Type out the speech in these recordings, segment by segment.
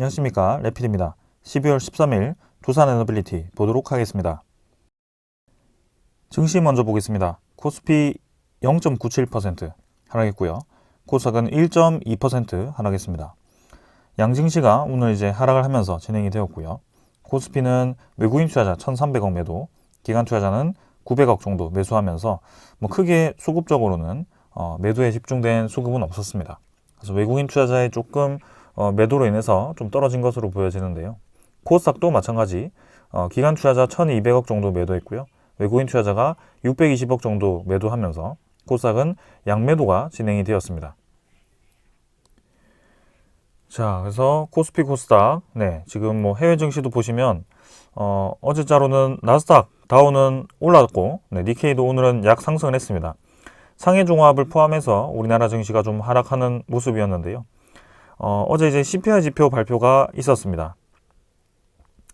안녕하십니까, 래피드입니다. 12월 13일 두산에너빌리티 보도록 하겠습니다. 증시 먼저 보겠습니다. 코스피 0.97% 하락했고요. 코스닥은 1.2% 하락했습니다. 양증시가 오늘 이제 하락을 하면서 진행이 되었고요. 코스피는 외국인 투자자 1,300억 매도, 기관 투자자는 900억 정도 매수하면서 크게 수급적으로는 매도에 집중된 수급은 없었습니다. 그래서 외국인 투자자의 조금 매도로 인해서 좀 떨어진 것으로 보여지는데요. 코스닥도 마찬가지 기관 투자자 1,200억 정도 매도했고요. 외국인 투자자가 620억 정도 매도하면서 코스닥은 양매도가 진행이 되었습니다. 자, 그래서 코스피 코스닥, 지금 해외 증시도 보시면 어제자로는 나스닥, 다우는 올랐고, 니케이도 오늘은 약 상승을 했습니다. 상해 종합을 포함해서 우리나라 증시가 좀 하락하는 모습이었는데요. 어제 이제 CPI 지표 발표가 있었습니다.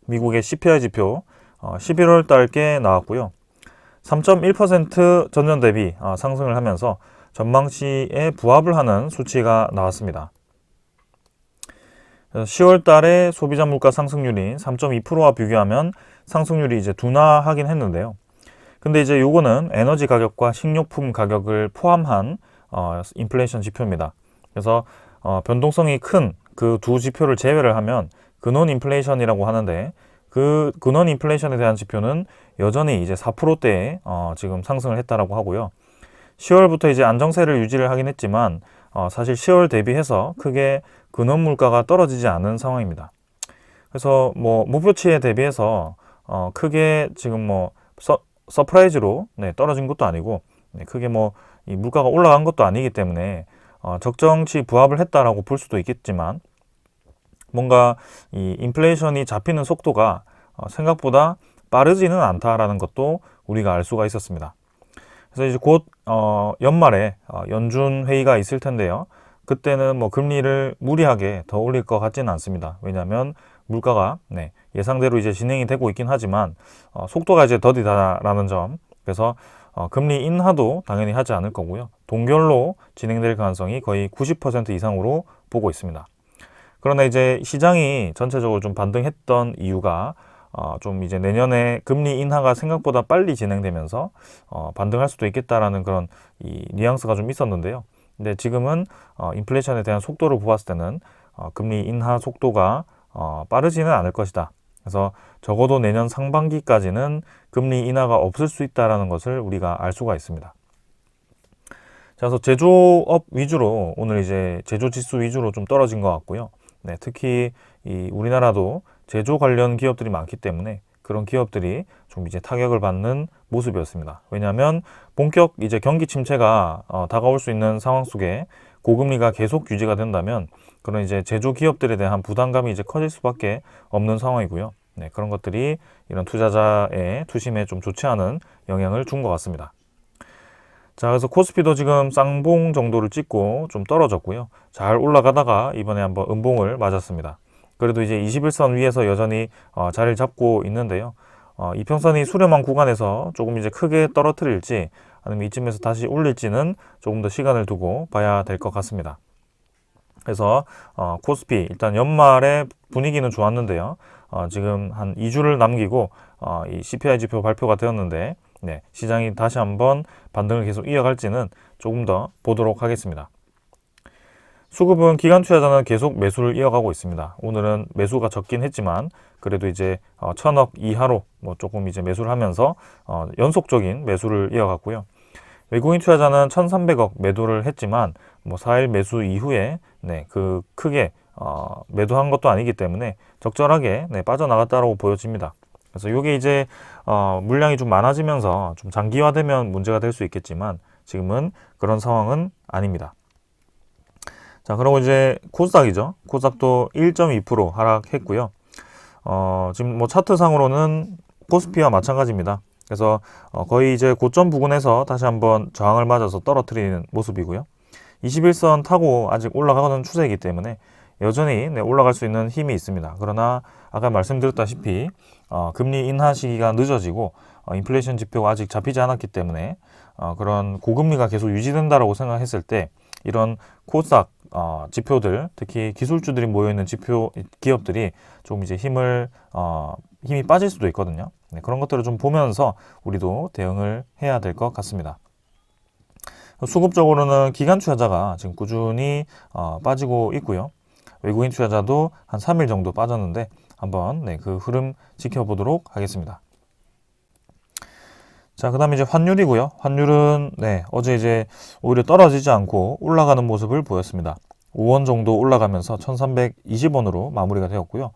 미국의 CPI 지표 11월 달께 나왔고요. 3.1% 전년 대비 상승을 하면서 전망치에 부합을 하는 수치가 나왔습니다. 10월 달에 소비자 물가 상승률이 3.2%와 비교하면 상승률이 이제 둔화하긴 했는데요. 근데 이제 요거는 에너지 가격과 식료품 가격을 포함한 인플레이션 지표입니다. 그래서 변동성이 큰 그 두 지표를 제외를 하면 근원 인플레이션이라고 하는데, 그 근원 인플레이션에 대한 지표는 여전히 이제 4%대에 지금 상승을 했다라고 하고요. 10월부터 이제 안정세를 유지를 하긴 했지만 사실 10월 대비해서 크게 근원 물가가 떨어지지 않은 상황입니다. 그래서 목표치에 대비해서 크게 지금 서프라이즈로 떨어진 것도 아니고, 크게 이 물가가 올라간 것도 아니기 때문에 적정치 부합을 했다라고 볼 수도 있겠지만, 뭔가 이 인플레이션이 잡히는 속도가 생각보다 빠르지는 않다라는 것도 우리가 알 수가 있었습니다. 그래서 이제 곧 연말에 연준 회의가 있을 텐데요. 그때는 금리를 무리하게 더 올릴 것 같지는 않습니다. 왜냐하면 물가가 예상대로 이제 진행이 되고 있긴 하지만 속도가 이제 더디다라는 점. 그래서 금리 인하도 당연히 하지 않을 거고요. 동결로 진행될 가능성이 거의 90% 이상으로 보고 있습니다. 그러나 이제 시장이 전체적으로 좀 반등했던 이유가 좀 이제 내년에 금리 인하가 생각보다 빨리 진행되면서 반등할 수도 있겠다라는 그런 이 뉘앙스가 좀 있었는데요. 근데 지금은 인플레이션에 대한 속도를 보았을 때는 금리 인하 속도가 빠르지는 않을 것이다. 그래서 적어도 내년 상반기까지는 금리 인하가 없을 수 있다는 것을 우리가 알 수가 있습니다. 자, 그래서 제조업 위주로 오늘 이제 제조지수 위주로 좀 떨어진 것 같고요. 특히 이 우리나라도 제조 관련 기업들이 많기 때문에 그런 기업들이 좀 이제 타격을 받는 모습이었습니다. 왜냐하면 본격 이제 경기 침체가 다가올 수 있는 상황 속에 고금리가 계속 유지가 된다면 그런 이제 제조 기업들에 대한 부담감이 이제 커질 수밖에 없는 상황이고요. 그런 것들이 이런 투자자의 투심에 좀 좋지 않은 영향을 준 것 같습니다. 자, 그래서 코스피도 지금 쌍봉 정도를 찍고 좀 떨어졌고요. 잘 올라가다가 이번에 한번 음봉을 맞았습니다. 그래도 이제 21선 위에서 여전히 자리를 잡고 있는데요. 이평선이 수렴한 구간에서 조금 이제 크게 떨어뜨릴지 아니면 이쯤에서 다시 올릴지는 조금 더 시간을 두고 봐야 될 것 같습니다. 그래서 코스피 일단 연말에 분위기는 좋았는데요. 지금 한 2주를 남기고 이 CPI 지표 발표가 되었는데 시장이 다시 한번 반등을 계속 이어갈지는 조금 더 보도록 하겠습니다. 수급은 기관 투자자는 계속 매수를 이어가고 있습니다. 오늘은 매수가 적긴 했지만 그래도 이제 1,000억 이하로 조금 이제 매수를 하면서 연속적인 매수를 이어갔고요. 외국인 투자자는 1,300억 매도를 했지만 4일 매수 이후에 그 크게 매도한 것도 아니기 때문에 적절하게 빠져나갔다고 보여집니다. 그래서 이게 이제 물량이 좀 많아지면서 좀 장기화되면 문제가 될 수 있겠지만 지금은 그런 상황은 아닙니다. 자, 그리고 이제 코스닥이죠. 코스닥도 1.2% 하락했고요. 지금 차트상으로는 코스피와 마찬가지입니다. 그래서 거의 이제 고점 부근에서 다시 한번 저항을 맞아서 떨어뜨리는 모습이고요. 21선 타고 아직 올라가는 추세이기 때문에 여전히 올라갈 수 있는 힘이 있습니다. 그러나 아까 말씀드렸다시피 금리 인하 시기가 늦어지고 인플레이션 지표가 아직 잡히지 않았기 때문에 그런 고금리가 계속 유지된다라고 생각했을 때 이런 코스닥 지표들, 특히 기술주들이 모여있는 기업들이 좀 이제 힘이 빠질 수도 있거든요. 네, 그런 것들을 좀 보면서 우리도 대응을 해야 될 것 같습니다. 수급적으로는 기관 투자자가 지금 꾸준히 빠지고 있고요. 외국인 투자자도 한 3일 정도 빠졌는데 한번 그 흐름 지켜보도록 하겠습니다. 자, 그 다음에 이제 환율이고요. 환율은 어제 이제 오히려 떨어지지 않고 올라가는 모습을 보였습니다. 5원 정도 올라가면서 1320원으로 마무리가 되었고요.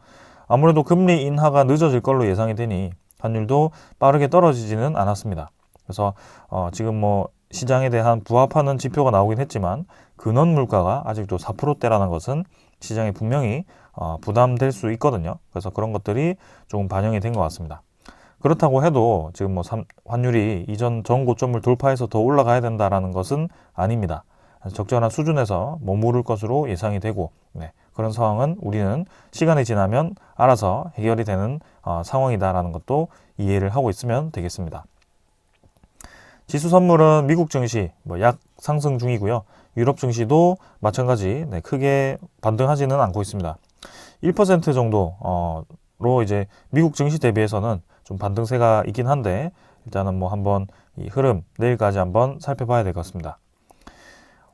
아무래도 금리 인하가 늦어질 걸로 예상이 되니 환율도 빠르게 떨어지지는 않았습니다. 그래서 지금 뭐 시장에 대한 부합하는 지표가 나오긴 했지만 근원 물가가 아직도 4%대라는 것은 시장에 분명히 부담될 수 있거든요. 그래서 그런 것들이 조금 반영이 된 것 같습니다. 그렇다고 해도 지금 뭐 환율이 이전 전 고점을 돌파해서 더 올라가야 된다라는 것은 아닙니다. 적절한 수준에서 머무를 것으로 예상이 되고 그런 상황은 우리는 시간이 지나면 알아서 해결이 되는 상황이다라는 것도 이해를 하고 있으면 되겠습니다. 지수 선물은 미국 증시 약 상승 중이고요. 유럽 증시도 마찬가지 크게 반등하지는 않고 있습니다. 1% 정도로 이제 미국 증시 대비해서는 좀 반등세가 있긴 한데 일단은 뭐 한번 이 흐름 내일까지 한번 살펴봐야 될 것 같습니다.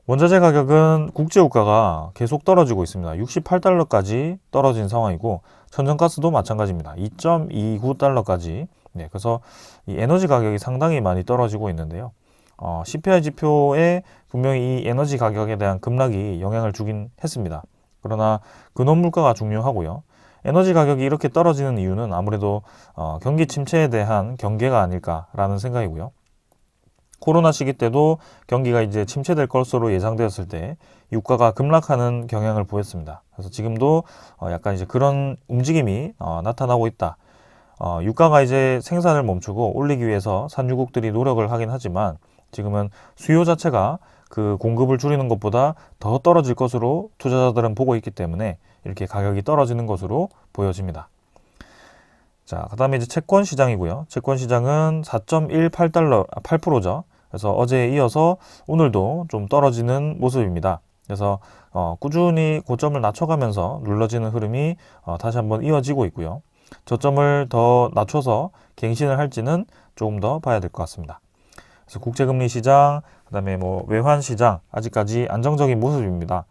원자재 가격은 국제유가가 계속 떨어지고 있습니다. 68달러까지 떨어진 상황이고 천연가스도 마찬가지입니다. 2.29달러까지. 그래서 이 에너지 가격이 상당히 많이 떨어지고 있는데요. CPI 지표에 분명히 이 에너지 가격에 대한 급락이 영향을 주긴 했습니다. 그러나 근원 물가가 중요하고요. 에너지 가격이 이렇게 떨어지는 이유는 아무래도 경기 침체에 대한 경계가 아닐까라는 생각이고요. 코로나 시기 때도 경기가 이제 침체될 것으로 예상되었을 때 유가가 급락하는 경향을 보였습니다. 그래서 지금도 약간 이제 그런 움직임이 나타나고 있다. 유가가 이제 생산을 멈추고 올리기 위해서 산유국들이 노력을 하긴 하지만 지금은 수요 자체가 그 공급을 줄이는 것보다 더 떨어질 것으로 투자자들은 보고 있기 때문에 이렇게 가격이 떨어지는 것으로 보여집니다. 자, 그 다음에 이제 채권 시장이고요. 채권 시장은 8%죠. 그래서 어제에 이어서 오늘도 좀 떨어지는 모습입니다. 그래서 꾸준히 고점을 낮춰가면서 눌러지는 흐름이 다시 한번 이어지고 있고요. 저점을 더 낮춰서 갱신을 할지는 조금 더 봐야 될 것 같습니다. 그래서 국제금리 시장, 그 다음에 뭐 외환 시장 아직까지 안정적인 모습입니다.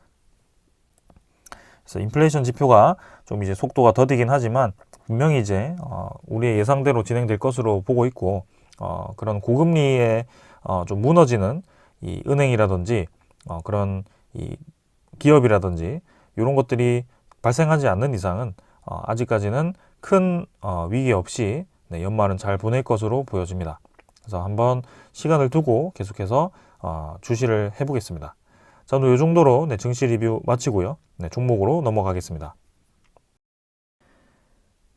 그래서 인플레이션 지표가 좀 이제 속도가 더디긴 하지만 분명히 이제 우리의 예상대로 진행될 것으로 보고 있고 그런 고금리에 좀 무너지는 이 은행이라든지 그런 이 기업이라든지 이런 것들이 발생하지 않는 이상은 아직까지는 큰 위기 없이 연말은 잘 보낼 것으로 보여집니다. 그래서 한번 시간을 두고 계속해서 주시를 해보겠습니다. 자, 오늘 이 정도로 증시 리뷰 마치고요. 종목으로 넘어가겠습니다.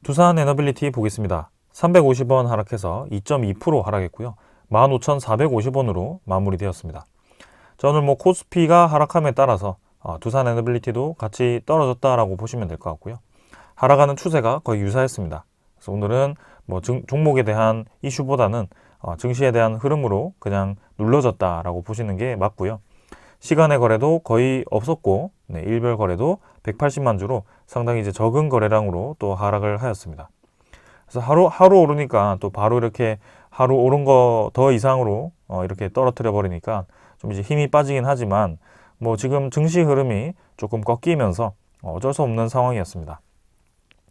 두산 에너빌리티 보겠습니다. 350원 하락해서 2.2% 하락했고요. 15,450원으로 마무리되었습니다. 자, 오늘 뭐 코스피가 하락함에 따라서 두산 에너빌리티도 같이 떨어졌다라고 보시면 될 것 같고요. 하락하는 추세가 거의 유사했습니다. 그래서 오늘은 뭐 종목에 대한 이슈보다는 증시에 대한 흐름으로 그냥 눌러졌다라고 보시는 게 맞고요. 시간의 거래도 거의 없었고 일별 거래도 180만 주로 상당히 이제 적은 거래량으로 또 하락을 하였습니다. 그래서 하루 오르니까 또 바로 이렇게 하루 오른 거 더 이상으로 이렇게 떨어뜨려 버리니까 좀 이제 힘이 빠지긴 하지만 뭐 지금 증시 흐름이 조금 꺾이면서 어쩔 수 없는 상황이었습니다.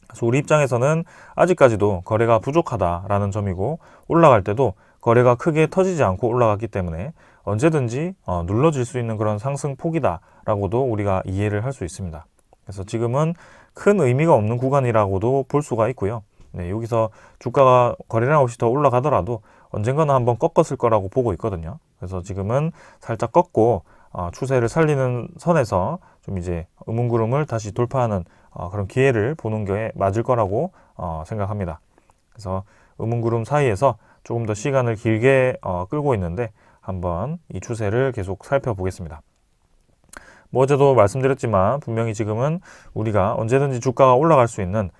그래서 우리 입장에서는 아직까지도 거래가 부족하다라는 점이고 올라갈 때도 거래가 크게 터지지 않고 올라갔기 때문에 언제든지 눌러질 수 있는 그런 상승 폭이다라고도 우리가 이해를 할 수 있습니다. 그래서 지금은 큰 의미가 없는 구간이라고도 볼 수가 있고요. 여기서 주가가 거래량 없이 더 올라가더라도 언젠가는 한번 꺾었을 거라고 보고 있거든요. 그래서 지금은 살짝 꺾고 추세를 살리는 선에서 좀 이제 음운구름을 다시 돌파하는 그런 기회를 보는 게 맞을 거라고 생각합니다. 그래서 음운구름 사이에서 조금 더 시간을 길게 끌고 있는데 한번 이 추세를 계속 살펴보겠습니다. 뭐 어제도 말씀드렸지만 분명히 지금은 우리가 언제든지 주가가 올라갈 수 있는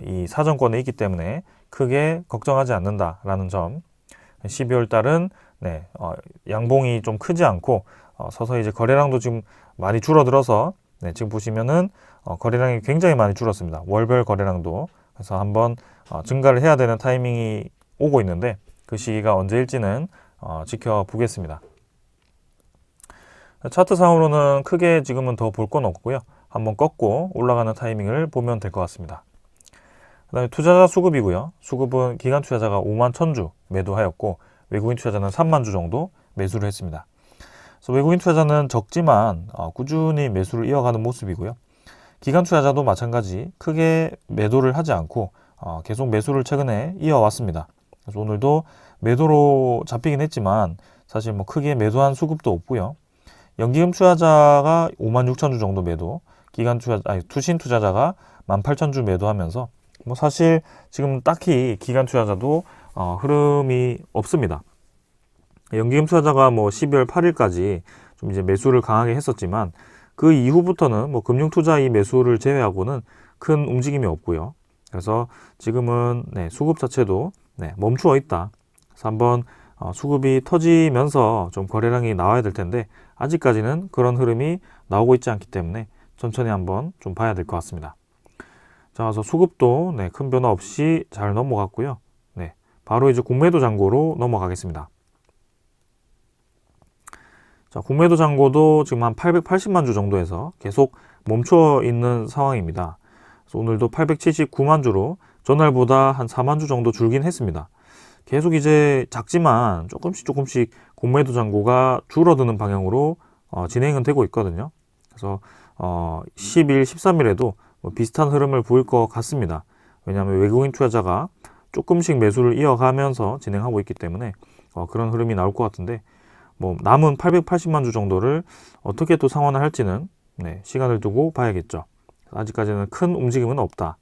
이 사정권에 있기 때문에 크게 걱정하지 않는다라는 점. 12월 달은 양봉이 좀 크지 않고 서서히 이제 거래량도 지금 많이 줄어들어서 네, 지금 보시면은 거래량이 굉장히 많이 줄었습니다. 월별 거래량도. 그래서 한번 증가를 해야 되는 타이밍이 오고 있는데 그 시기가 언제일지는 지켜보겠습니다. 차트상으로는 크게 지금은 더 볼 건 없고요. 한번 꺾고 올라가는 타이밍을 보면 될 것 같습니다. 그 다음에 투자자 수급이고요. 수급은 기관 투자자가 5만 1000주 매도하였고 외국인 투자자는 3만 주 정도 매수를 했습니다. 그래서 외국인 투자자는 적지만 꾸준히 매수를 이어가는 모습이고요. 기관 투자자도 마찬가지 크게 매도를 하지 않고 계속 매수를 최근에 이어왔습니다. 그래서 오늘도 매도로 잡히긴 했지만 사실 뭐 크게 매도한 수급도 없고요. 연기금 투자자가 5만 6천 주 정도 매도, 투신 투자자가 1만 8천 주 매도하면서 뭐 사실 지금 딱히 기관 투자자도 흐름이 없습니다. 연기금 투자자가 뭐 12월 8일까지 좀 이제 매수를 강하게 했었지만 그 이후부터는 뭐 금융 투자 이 매수를 제외하고는 큰 움직임이 없고요. 그래서 지금은 네, 수급 자체도 네, 멈추어 있다. 그래서 한번 수급이 터지면서 좀 거래량이 나와야 될 텐데 아직까지는 그런 흐름이 나오고 있지 않기 때문에 천천히 한번 좀 봐야 될 것 같습니다. 자, 그래서 수급도 네, 큰 변화 없이 잘 넘어갔고요. 네, 바로 이제 공매도 잔고로 넘어가겠습니다. 자, 공매도 잔고도 지금 한 880만 주 정도에서 계속 멈춰 있는 상황입니다. 그래서 오늘도 879만 주로 전날보다 한 4만 주 정도 줄긴 했습니다. 계속 이제 작지만 조금씩 공매도 잔고가 줄어드는 방향으로 진행은 되고 있거든요. 그래서 10일, 13일에도 뭐 비슷한 흐름을 보일 것 같습니다. 왜냐하면 외국인 투자자가 조금씩 매수를 이어가면서 진행하고 있기 때문에 그런 흐름이 나올 것 같은데 뭐 남은 880만 주 정도를 어떻게 또 상환을 할지는 네, 시간을 두고 봐야겠죠. 아직까지는 큰 움직임은 없다.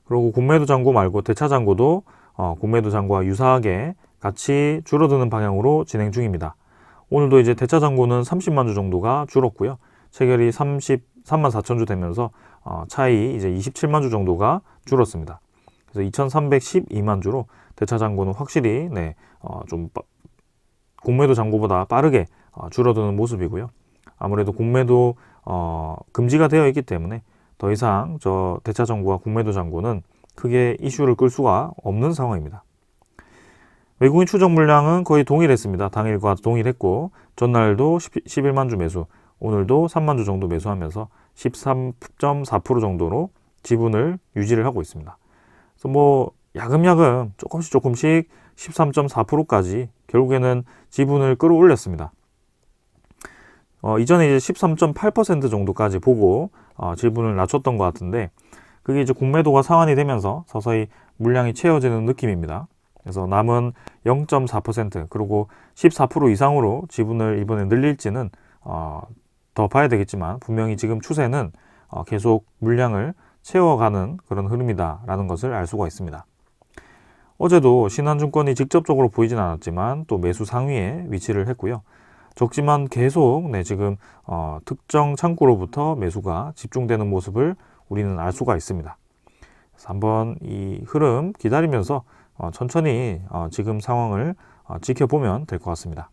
그리고 공매도 잔고 말고 대차 잔고도 공매도 잔고와 유사하게 같이 줄어드는 방향으로 진행 중입니다. 오늘도 이제 대차 잔고는 30만 주 정도가 줄었고요. 체결이 33만 4천 주 되면서 차이 이제 27만 주 정도가 줄었습니다. 그래서 2,312만 주로 대차 잔고는 확실히 네, 좀 공매도 잔고보다 빠르게 줄어드는 모습이고요. 아무래도 공매도 금지가 되어 있기 때문에 더 이상 저 대차 잔고와 공매도 잔고는 크게 이슈를 끌 수가 없는 상황입니다. 외국인 추적 물량은 거의 동일했습니다. 당일과 동일했고 전날도 11만 주 매수, 오늘도 3만 주 정도 매수하면서 13.4% 정도로 지분을 유지를 하고 있습니다. 그래서 뭐 야금야금 조금씩 13.4%까지 결국에는 지분을 끌어올렸습니다. 이전에 이제 13.8% 정도까지 보고 지분을 낮췄던 것 같은데 그게 이제 공매도가 상환이 되면서 서서히 물량이 채워지는 느낌입니다. 그래서 남은 0.4% 그리고 14% 이상으로 지분을 이번에 늘릴지는 더 봐야 되겠지만 분명히 지금 추세는 계속 물량을 채워가는 그런 흐름이다라는 것을 알 수가 있습니다. 어제도 신한증권이 직접적으로 보이진 않았지만 또 매수 상위에 위치를 했고요. 적지만 계속 네, 지금 특정 창구로부터 매수가 집중되는 모습을 우리는 알 수가 있습니다. 그래서 한번 이 흐름 기다리면서 천천히 지금 상황을 지켜보면 될 것 같습니다.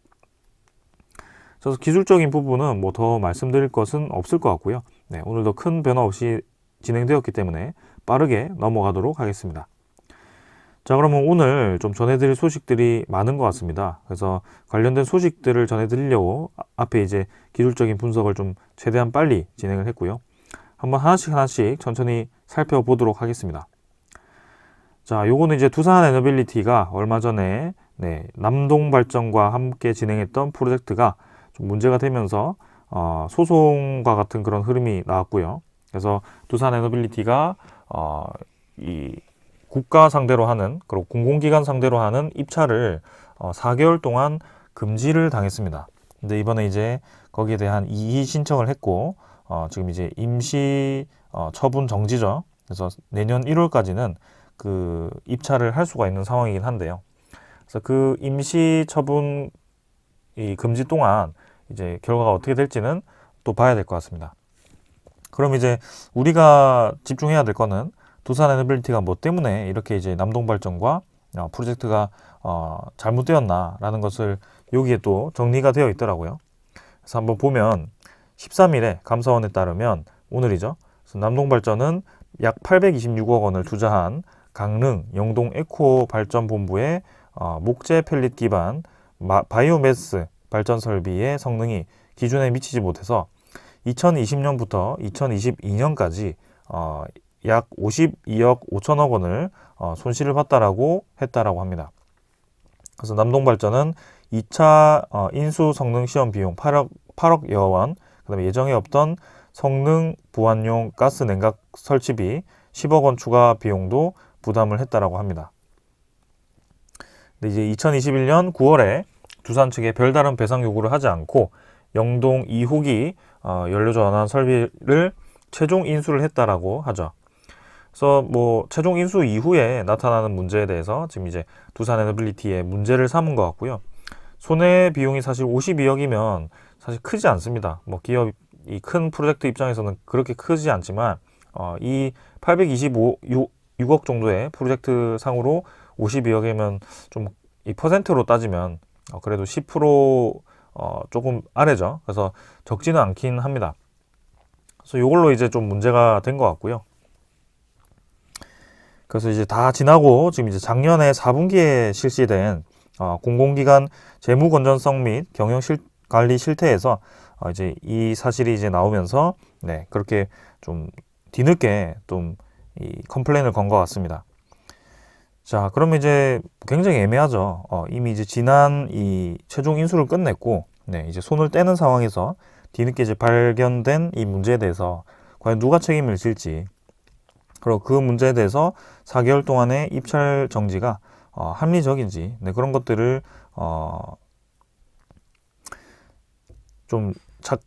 그래서 기술적인 부분은 뭐 더 말씀드릴 것은 없을 것 같고요. 네, 오늘도 큰 변화 없이 진행되었기 때문에 빠르게 넘어가도록 하겠습니다. 자, 그러면 오늘 좀 전해드릴 소식들이 많은 것 같습니다. 그래서 관련된 소식들을 전해드리려고 앞에 이제 기술적인 분석을 좀 최대한 빨리 진행을 했고요. 한번 하나씩 천천히 살펴보도록 하겠습니다. 자, 요거는 이제 두산 에너빌리티가 얼마 전에 네, 남동발전과 함께 진행했던 프로젝트가 좀 문제가 되면서 소송과 같은 그런 흐름이 나왔고요. 그래서 두산 에너빌리티가 이 국가 상대로 하는 그리고 공공기관 상대로 하는 입찰을 4개월 동안 금지를 당했습니다. 근데 이번에 이제 거기에 대한 이의 신청을 했고 지금 이제 임시 처분 정지죠. 그래서 내년 1월까지는 그 입찰을 할 수가 있는 상황이긴 한데요. 그래서 그 임시 처분 이 금지 동안 이제 결과가 어떻게 될지는 또 봐야 될 것 같습니다. 그럼 이제 우리가 집중해야 될 거는 두산 에너빌리티가 뭐 때문에 이렇게 이제 남동발전과 프로젝트가 잘못되었나라는 것을 여기에 또 정리가 되어 있더라고요. 그래서 한번 보면 13일에 감사원에 따르면 오늘이죠. 그래서 남동발전은 약 826억 원을 투자한 강릉 영동 에코 발전본부의 목재 펠릿 기반 바이오매스 발전 설비의 성능이 기준에 미치지 못해서 2020년부터 2022년까지 약 52억 5천억 원을 손실을 봤다라고 했다라고 합니다. 그래서 남동발전은 2차 인수 성능 시험 비용 8억여 원, 그다음에 예정에 없던 성능 보완용 가스 냉각 설치비 10억 원 추가 비용도 부담을 했다라고 합니다. 근데 이제 2021년 9월에 두산 측에 별다른 배상 요구를 하지 않고 영동 2호기 연료전환 설비를 최종 인수를 했다라고 하죠. 그래서 뭐 최종 인수 이후에 나타나는 문제에 대해서 지금 이제 두산에너빌리티의 문제를 삼은 것 같고요. 손해 비용이 사실 52억이면 사실 크지 않습니다. 뭐 기업이 큰 프로젝트 입장에서는 그렇게 크지 않지만 이 826억 정도의 프로젝트 상으로 52억이면 좀 이 퍼센트로 따지면 그래도 10% 조금 아래죠. 그래서 적지는 않긴 합니다. 그래서 이걸로 이제 좀 문제가 된 것 같고요. 그래서 이제 다 지나고 지금 이제 작년에 4분기에 실시된 공공기관 재무 건전성 및 경영 관리 실태에서 이제 이 사실이 이제 나오면서 네, 그렇게 좀 뒤늦게 좀 이 컴플레인을 건 것 같습니다. 자, 그러면 이제 굉장히 애매하죠. 이미 이제 지난 이 최종 인수를 끝냈고, 네, 이제 손을 떼는 상황에서 뒤늦게 이제 발견된 이 문제에 대해서 과연 누가 책임을 질지, 그리고 그 문제에 대해서 4개월 동안의 입찰 정지가 합리적인지, 네, 그런 것들을 좀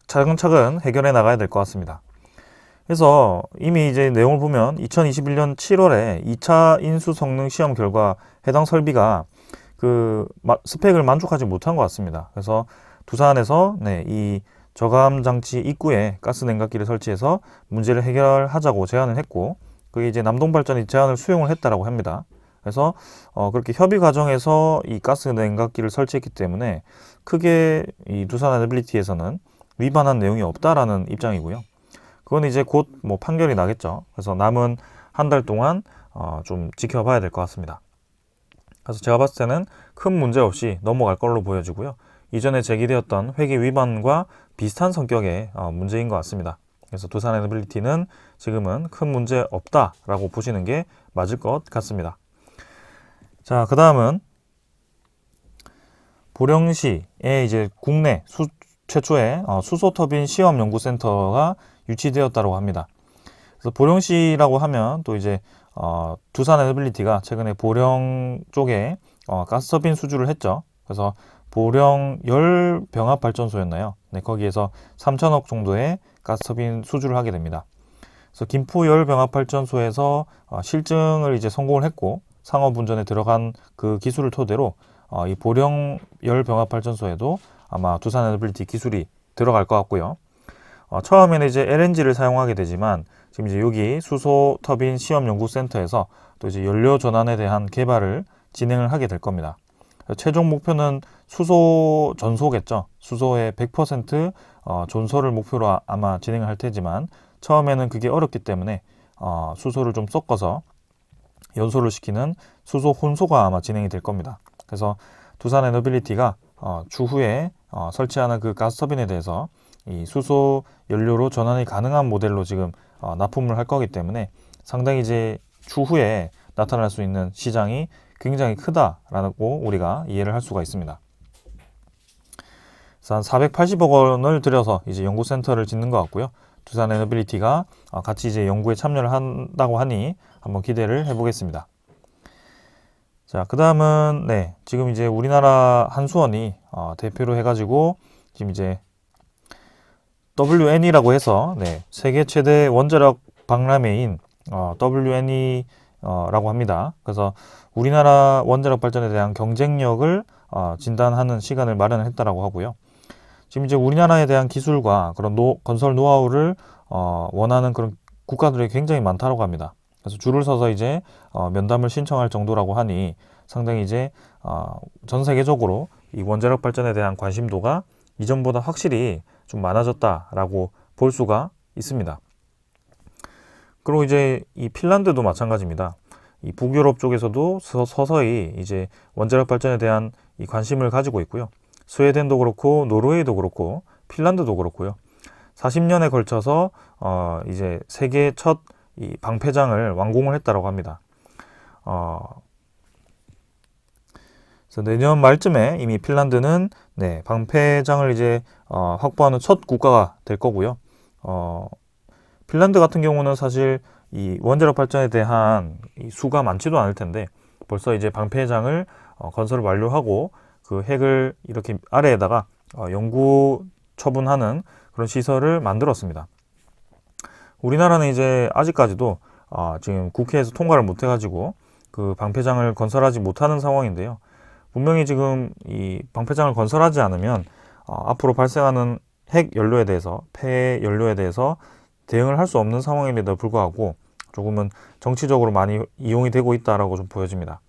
차근차근 해결해 나가야 될 것 같습니다. 그래서 이미 이제 내용을 보면 2021년 7월에 2차 인수 성능 시험 결과 해당 설비가 그 스펙을 만족하지 못한 것 같습니다. 그래서 두산에서 네, 이 저감 장치 입구에 가스 냉각기를 설치해서 문제를 해결하자고 제안을 했고, 그게 이제 남동발전이 제안을 수용을 했다라고 합니다. 그래서 그렇게 협의 과정에서 이 가스 냉각기를 설치했기 때문에 크게 이 두산에너빌리티에서는 위반한 내용이 없다라는 입장이고요. 그건 이제 곧 뭐 판결이 나겠죠. 그래서 남은 한 달 동안 좀 지켜봐야 될 것 같습니다. 그래서 제가 봤을 때는 큰 문제 없이 넘어갈 걸로 보여지고요. 이전에 제기되었던 회계 위반과 비슷한 성격의 문제인 것 같습니다. 그래서 두산에너빌리티는 지금은 큰 문제 없다라고 보시는 게 맞을 것 같습니다. 자, 그 다음은 보령시에 이제 국내 최초의 수소터빈 시험연구센터가 유치되었다고 합니다. 그래서 보령시라고 하면 또 이제 두산에너빌리티가 최근에 보령 쪽에 가스터빈 수주를 했죠. 그래서 보령 열병합발전소였나요? 네, 거기에서 3천억 정도의 가스터빈 수주를 하게 됩니다. 그래서 김포 열병합발전소에서 실증을 이제 성공을 했고 상업 운전에 들어간 그 기술을 토대로 이 보령 열병합발전소에도 아마 두산에너빌리티 기술이 들어갈 것 같고요. 처음에는 이제 LNG를 사용하게 되지만 지금 이제 여기 수소 터빈 시험 연구센터에서 또 이제 연료 전환에 대한 개발을 진행을 하게 될 겁니다. 최종 목표는 수소 전소겠죠. 수소의 100% 존소를 목표로 아마 진행을 할 테지만 처음에는 그게 어렵기 때문에 수소를 좀 섞어서 연소를 시키는 수소 혼소가 아마 진행이 될 겁니다. 그래서 두산에너빌리티가 추후에 설치하는 그 가스터빈에 대해서 이 수소 연료로 전환이 가능한 모델로 지금 납품을 할 거기 때문에 상당히 이제 추후에 나타날 수 있는 시장이 굉장히 크다라고 우리가 이해를 할 수가 있습니다. 그래서 한 480억 원을 들여서 이제 연구센터를 짓는 것 같고요. 두산에너빌리티가 같이 이제 연구에 참여를 한다고 하니 한번 기대를 해보겠습니다. 자, 그 다음은 네, 지금 이제 우리나라 한수원이 대표로 해가지고 지금 이제 WNE라고 해서 네, 세계 최대 원자력 박람회인 WNE라고 합니다. 그래서 우리나라 원자력 발전에 대한 경쟁력을 진단하는 시간을 마련했다라고 하고요. 지금 이제 우리나라에 대한 기술과 그런 건설 노하우를 원하는 그런 국가들이 굉장히 많다고 합니다. 그래서 줄을 서서 이제 면담을 신청할 정도라고 하니 상당히 이제 전 세계적으로 이 원자력 발전에 대한 관심도가 이전보다 확실히 좀 많아졌다라고 볼 수가 있습니다. 그리고 이제 이 핀란드도 마찬가지입니다. 이 북유럽 쪽에서도 서서히 이제 원자력 발전에 대한 이 관심을 가지고 있고요. 스웨덴도 그렇고 노르웨이도 그렇고 핀란드도 그렇고요. 40년에 걸쳐서 이제 세계 첫 이 방패장을 완공을 했다고 합니다. 그래서 내년 말쯤에 이미 핀란드는 방패장을 이제 확보하는 첫 국가가 될 거고요. 핀란드 같은 경우는 사실 이 원자력 발전에 대한 이 수가 많지도 않을 텐데 벌써 이제 방패장을 건설을 완료하고 그 핵을 이렇게 아래에다가 영구 처분하는 그런 시설을 만들었습니다. 우리나라는 이제 아직까지도 지금 국회에서 통과를 못 해가지고 그 방패장을 건설하지 못하는 상황인데요. 분명히 지금 이 방패장을 건설하지 않으면 앞으로 발생하는 핵 연료에 대해서, 폐 연료에 대해서 대응을 할 수 없는 상황임에도 불구하고 조금은 정치적으로 많이 이용이 되고 있다라고 좀 보여집니다.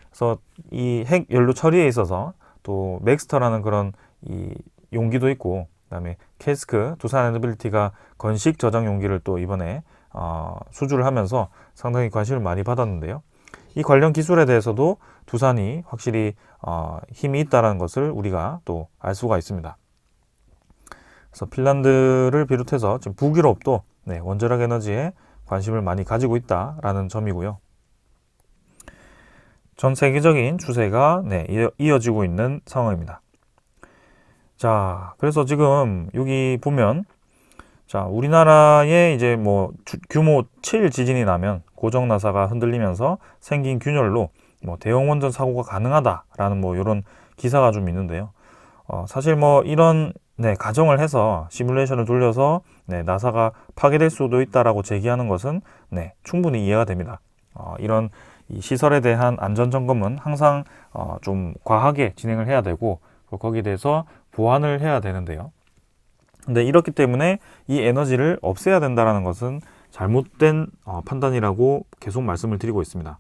그래서 이 핵 연료 처리에 있어서 또 맥스터라는 그런 이 용기도 있고, 그다음에 캐스크 두산 에너빌리티가 건식 저장 용기를 또 이번에 수주를 하면서 상당히 관심을 많이 받았는데요. 이 관련 기술에 대해서도 두산이 확실히 힘이 있다는 것을 우리가 또 알 수가 있습니다. 그래서 핀란드를 비롯해서 지금 북유럽도 원자력 에너지에 관심을 많이 가지고 있다라는 점이고요. 전 세계적인 추세가 이어지고 있는 상황입니다. 자, 그래서 지금 여기 보면 자, 우리나라에 이제 뭐 규모 7 지진이 나면 고정 나사가 흔들리면서 생긴 균열로 뭐 대형 원전 사고가 가능하다라는 뭐 이런 기사가 좀 있는데요. 사실 뭐 이런 가정을 해서 시뮬레이션을 돌려서 나사가 파괴될 수도 있다라고 제기하는 것은 충분히 이해가 됩니다. 이런 이 시설에 대한 안전 점검은 항상 좀 과하게 진행을 해야 되고 거기에 대해서 보완을 해야 되는데요. 근데 이렇기 때문에 이 에너지를 없애야 된다는 것은 잘못된 판단이라고 계속 말씀을 드리고 있습니다.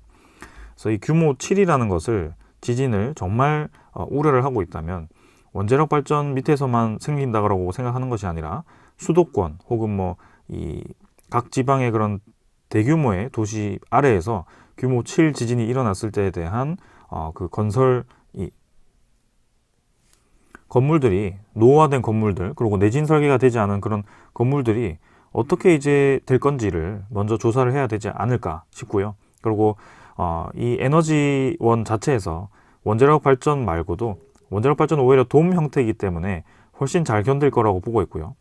그래서 이 규모 7이라는 것을 지진을 정말 우려를 하고 있다면 원자력 발전 밑에서만 생긴다고 생각하는 것이 아니라 수도권 혹은 뭐 이 각 지방의 그런 대규모의 도시 아래에서 규모 7 지진이 일어났을 때에 대한 그 건설 건물들이 노후화된 건물들 그리고 내진 설계가 되지 않은 그런 건물들이 어떻게 이제 될 건지를 먼저 조사를 해야 되지 않을까 싶고요. 그리고 이 에너지원 자체에서 원자력 발전 말고도 원자력 발전은 오히려 돔 형태이기 때문에 훨씬 잘 견딜 거라고 보고 있고요.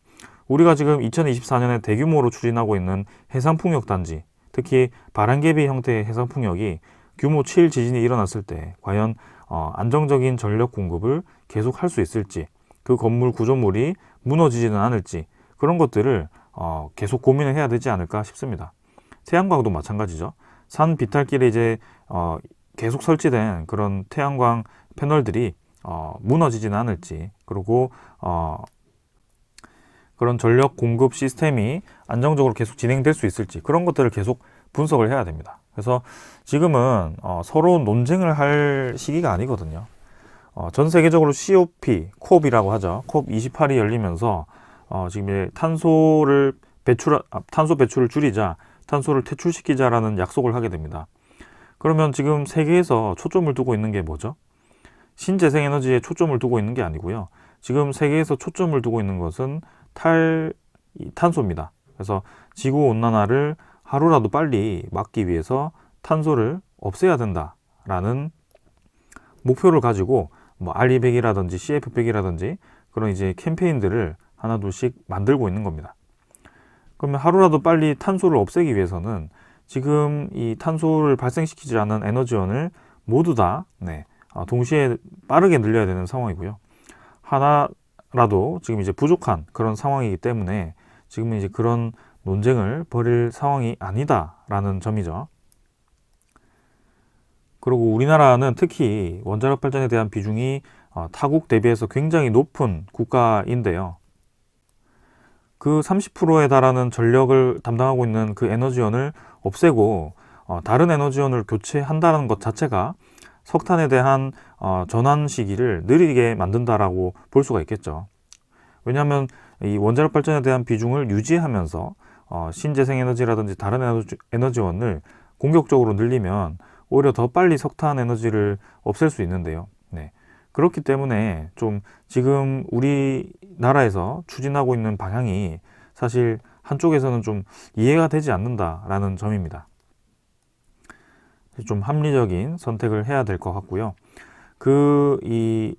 우리가 지금 2024년에 대규모로 추진하고 있는 해상풍력 단지, 특히 바람개비 형태의 해상풍력이 규모 7 지진이 일어났을 때 과연 안정적인 전력 공급을 계속 할 수 있을지, 그 건물 구조물이 무너지지는 않을지 그런 것들을 계속 고민을 해야 되지 않을까 싶습니다. 태양광도 마찬가지죠. 산 비탈길에 이제 계속 설치된 그런 태양광 패널들이 무너지지는 않을지, 그리고 그런 전력 공급 시스템이 안정적으로 계속 진행될 수 있을지 그런 것들을 계속 분석을 해야 됩니다. 그래서 지금은 서로 논쟁을 할 시기가 아니거든요. 전 세계적으로 COP, COP이라고 하죠. COP28이 열리면서 지금 이제 탄소 배출을 줄이자, 탄소를 퇴출시키자라는 약속을 하게 됩니다. 그러면 지금 세계에서 초점을 두고 있는 게 뭐죠? 신재생 에너지에 초점을 두고 있는 게 아니고요. 지금 세계에서 초점을 두고 있는 것은 탄소입니다. 그래서 지구 온난화를 하루라도 빨리 막기 위해서 탄소를 없애야 된다라는 목표를 가지고 뭐 RE100이라든지 CF100이라든지 그런 이제 캠페인들을 하나둘씩 만들고 있는 겁니다. 그러면 하루라도 빨리 탄소를 없애기 위해서는 지금 이 탄소를 발생시키지 않은 에너지원을 모두 다 동시에 빠르게 늘려야 되는 상황이고요. 하나라도 지금 이제 부족한 그런 상황이기 때문에 지금은 이제 그런 논쟁을 벌일 상황이 아니다라는 점이죠. 그리고 우리나라는 특히 원자력 발전에 대한 비중이 타국 대비해서 굉장히 높은 국가인데요. 그 30%에 달하는 전력을 담당하고 있는 그 에너지원을 없애고 다른 에너지원을 교체한다는 것 자체가 석탄에 대한 전환 시기를 느리게 만든다라고 볼 수가 있겠죠. 왜냐하면 이 원자력 발전에 대한 비중을 유지하면서 신재생 에너지라든지 다른 에너지원을 공격적으로 늘리면 오히려 더 빨리 석탄 에너지를 없앨 수 있는데요. 네. 그렇기 때문에 좀 지금 우리나라에서 추진하고 있는 방향이 사실 한쪽에서는 좀 이해가 되지 않는다라는 점입니다. 좀 합리적인 선택을 해야 될 것 같고요. 이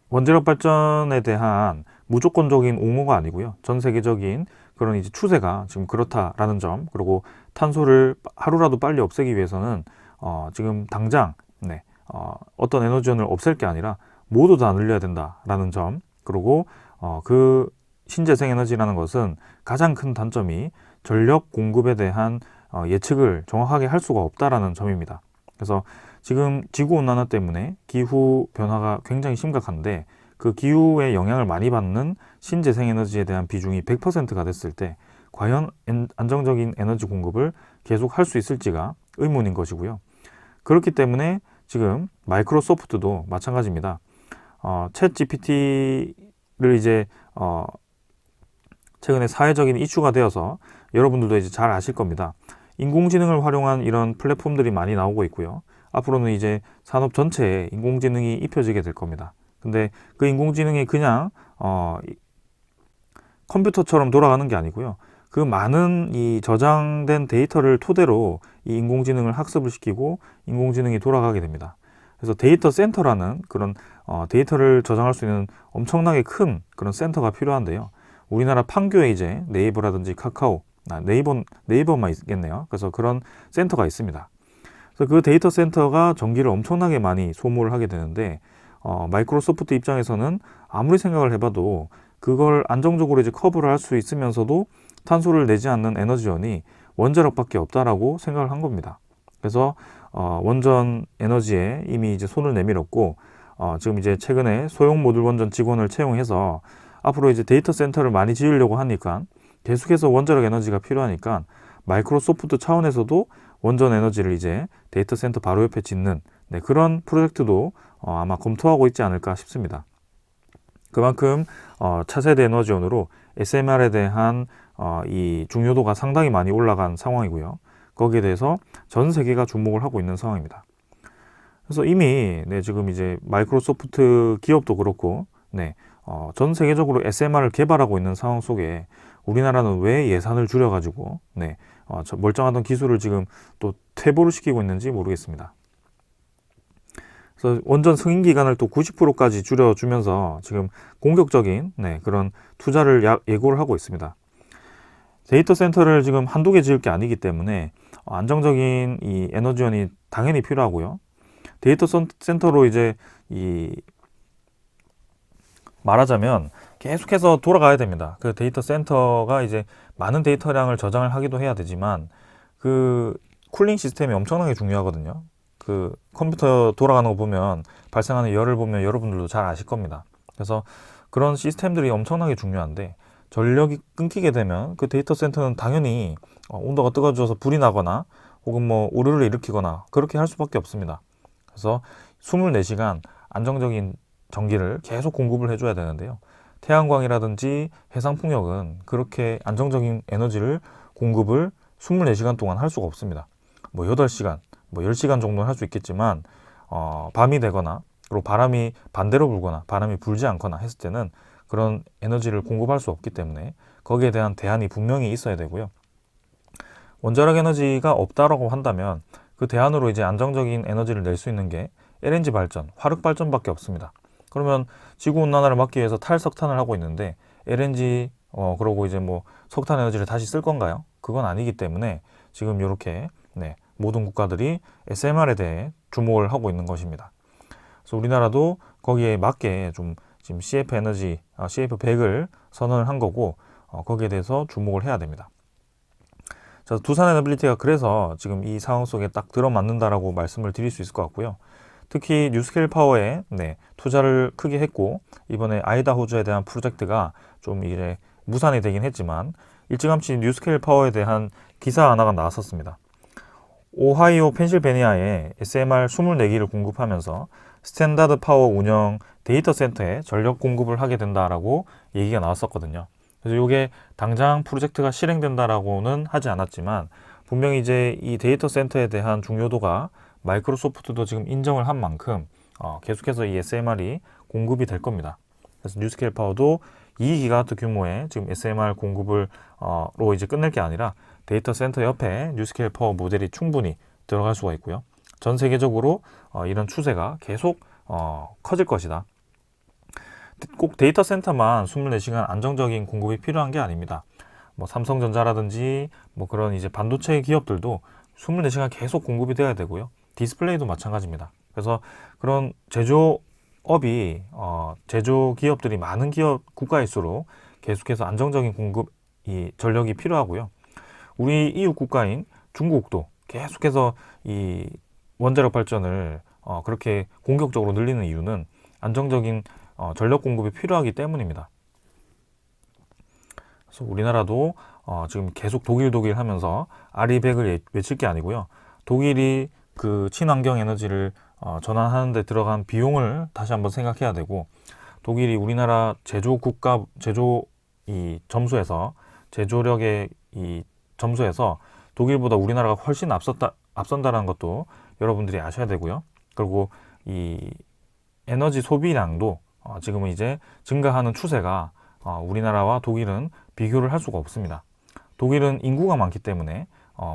원자력 발전에 대한 무조건적인 옹호가 아니고요. 전 세계적인 그런 이제 추세가 지금 그렇다라는 점, 그리고 탄소를 하루라도 빨리 없애기 위해서는 지금 당장 어떤 에너지원을 없앨 게 아니라 모두 다 늘려야 된다라는 점, 그리고 그 신재생 에너지라는 것은 가장 큰 단점이 전력 공급에 대한 예측을 정확하게 할 수가 없다라는 점입니다. 그래서 지금 지구온난화 때문에 기후 변화가 굉장히 심각한데 그 기후의 영향을 많이 받는 신재생 에너지에 대한 비중이 100%가 됐을 때 과연 안정적인 에너지 공급을 계속 할 수 있을지가 의문인 것이고요. 그렇기 때문에 지금 마이크로소프트도 마찬가지입니다. 챗 GPT를 이제 최근에 사회적인 이슈가 되어서 여러분들도 이제 잘 아실 겁니다. 인공지능을 활용한 이런 플랫폼들이 많이 나오고 있고요. 앞으로는 이제 산업 전체에 인공지능이 입혀지게 될 겁니다. 근데 그 인공지능이 그냥 컴퓨터처럼 돌아가는 게 아니고요. 그 많은 이 저장된 데이터를 토대로 이 인공지능을 학습을 시키고 인공지능이 돌아가게 됩니다. 그래서 데이터 센터라는 그런 데이터를 저장할 수 있는 엄청나게 큰 그런 센터가 필요한데요. 우리나라 판교에 이제 네이버라든지 카카오, 네이버만 있겠네요. 그래서 그런 센터가 있습니다. 그래서 그 데이터 센터가 전기를 엄청나게 많이 소모를 하게 되는데 마이크로소프트 입장에서는 아무리 생각을 해봐도 그걸 안정적으로 이제 커버를 할 수 있으면서도 탄소를 내지 않는 에너지원이 원자력밖에 없다라고 생각을 한 겁니다. 그래서 원전 에너지에 이미 이제 손을 내밀었고 지금 이제 최근에 소형 모듈 원전 직원을 채용해서 앞으로 이제 데이터 센터를 많이 지으려고 하니까 계속해서 원자력 에너지가 필요하니까 마이크로소프트 차원에서도 원전 에너지를 이제 데이터 센터 바로 옆에 짓는 그런 프로젝트도 아마 검토하고 있지 않을까 싶습니다. 그만큼 차세대 에너지원으로 SMR에 대한 이 중요도가 상당히 많이 올라간 상황이고요. 거기에 대해서 전 세계가 주목을 하고 있는 상황입니다. 그래서 이미 지금 이제 마이크로소프트 기업도 그렇고 전 세계적으로 SMR을 개발하고 있는 상황 속에 우리나라는 왜 예산을 줄여가지고 멀쩡하던 기술을 지금 또 퇴보를 시키고 있는지 모르겠습니다. 그래서 원전 승인 기간을 또 90%까지 줄여주면서 지금 공격적인 그런 투자를 예고를 하고 있습니다. 데이터 센터를 지금 한두 개 지을 게 아니기 때문에 안정적인 이 에너지원이 당연히 필요하고요. 데이터 센터로 이제 말하자면 계속해서 돌아가야 됩니다. 그 데이터 센터가 이제 많은 데이터량을 저장을 하기도 해야 되지만 그 쿨링 시스템이 엄청나게 중요하거든요. 그 컴퓨터 돌아가는 거 보면 발생하는 열을 보면 여러분들도 잘 아실 겁니다. 그래서 그런 시스템들이 엄청나게 중요한데 전력이 끊기게 되면 그 데이터 센터는 당연히 온도가 뜨거워져서 불이 나거나 혹은 뭐 오류를 일으키거나 그렇게 할 수밖에 없습니다. 그래서 24시간 안정적인 전기를 계속 공급을 해줘야 되는데요. 태양광이라든지 해상풍력은 그렇게 안정적인 에너지를 공급을 24시간 동안 할 수가 없습니다. 뭐 8시간, 뭐 10시간 정도는 할 수 있겠지만 밤이 되거나 그리고 바람이 반대로 불거나 바람이 불지 않거나 했을 때는 그런 에너지를 공급할 수 없기 때문에 거기에 대한 대안이 분명히 있어야 되고요. 원자력 에너지가 없다라고 한다면 그 대안으로 이제 안정적인 에너지를 낼 수 있는 게 LNG 발전, 화력 발전밖에 없습니다. 그러면 지구온난화를 막기 위해서 탈석탄을 하고 있는데 LNG 그러고 이제 뭐 석탄 에너지를 다시 쓸 건가요? 그건 아니기 때문에 지금 이렇게 모든 국가들이 SMR에 대해 주목을 하고 있는 것입니다. 그래서 우리나라도 거기에 맞게 좀 지금 CF 에너지, CF100을 선언을 한 거고 거기에 대해서 주목을 해야 됩니다. 자, 두산 에너빌리티가 그래서 지금 이 상황 속에 딱 들어맞는다라고 말씀을 드릴 수 있을 것 같고요. 특히 뉴스케일 파워에 투자를 크게 했고 이번에 아이다호주에 대한 프로젝트가 좀 이제 무산이 되긴 했지만 일찌감치 뉴스케일 파워에 대한 기사 하나가 나왔었습니다. 오하이오 펜실베니아에 SMR 24기를 공급하면서 스탠다드 파워 운영 데이터 센터에 전력 공급을 하게 된다라고 얘기가 나왔었거든요. 그래서 이게 당장 프로젝트가 실행된다라고는 하지 않았지만 분명히 이제 이 데이터 센터에 대한 중요도가 마이크로소프트도 지금 인정을 한 만큼 계속해서 이 SMR이 공급이 될 겁니다. 그래서 뉴스케일 파워도 2기가와트 규모의 지금 SMR 공급을 로 이제 끝낼 게 아니라 데이터 센터 옆에 뉴스케일 파워 모델이 충분히 들어갈 수가 있고요. 전 세계적으로 이런 추세가 계속 커질 것이다. 꼭 데이터 센터만 24시간 안정적인 공급이 필요한 게 아닙니다. 뭐 삼성전자라든지 뭐 그런 이제 반도체 기업들도 24시간 계속 공급이 돼야 되고요. 디스플레이도 마찬가지입니다. 그래서 그런 제조업이 제조 기업들이 많은 기업 국가일수록 계속해서 안정적인 공급 이 전력이 필요하고요. 우리 이웃 국가인 중국도 계속해서 이 원자력 발전을 그렇게 공격적으로 늘리는 이유는 안정적인 전력 공급이 필요하기 때문입니다. 그래서 우리나라도 지금 계속 독일 하면서 아리백을 외칠 게 아니고요. 독일이 그 친환경 에너지를 전환하는 데 들어간 비용을 다시 한번 생각해야 되고, 독일이 우리나라 제조 이 점수에서 제조력의 이 점수에서 독일보다 우리나라가 훨씬 앞선다는 것도 여러분들이 아셔야 되고요. 그리고 이 에너지 소비량도 지금은 이제 증가하는 추세가 우리나라와 독일은 비교를 할 수가 없습니다. 독일은 인구가 많기 때문에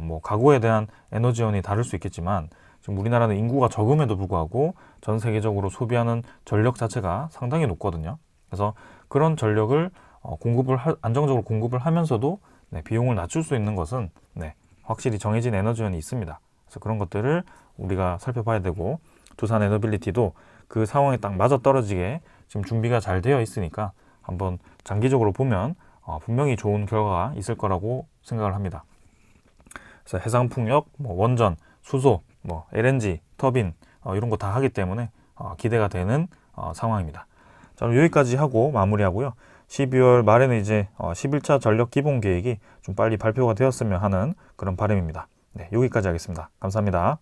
뭐 가구에 대한 에너지원이 다를 수 있겠지만 지금 우리나라는 인구가 적음에도 불구하고 전 세계적으로 소비하는 전력 자체가 상당히 높거든요. 그래서 그런 전력을 안정적으로 공급을 하면서도 비용을 낮출 수 있는 것은 확실히 정해진 에너지원이 있습니다. 그래서 그런 것들을 우리가 살펴봐야 되고, 두산 에너빌리티도 그 상황에 딱 맞아떨어지게 지금 준비가 잘 되어 있으니까 한번 장기적으로 보면 분명히 좋은 결과가 있을 거라고 생각을 합니다. 그래서 해상풍력, 원전, 수소, LNG, 터빈 이런 거 다 하기 때문에 기대가 되는 상황입니다. 자, 여기까지 하고 마무리하고요. 12월 말에는 이제 11차 전력 기본 계획이 좀 빨리 발표가 되었으면 하는 그런 바람입니다. 네, 여기까지 하겠습니다. 감사합니다.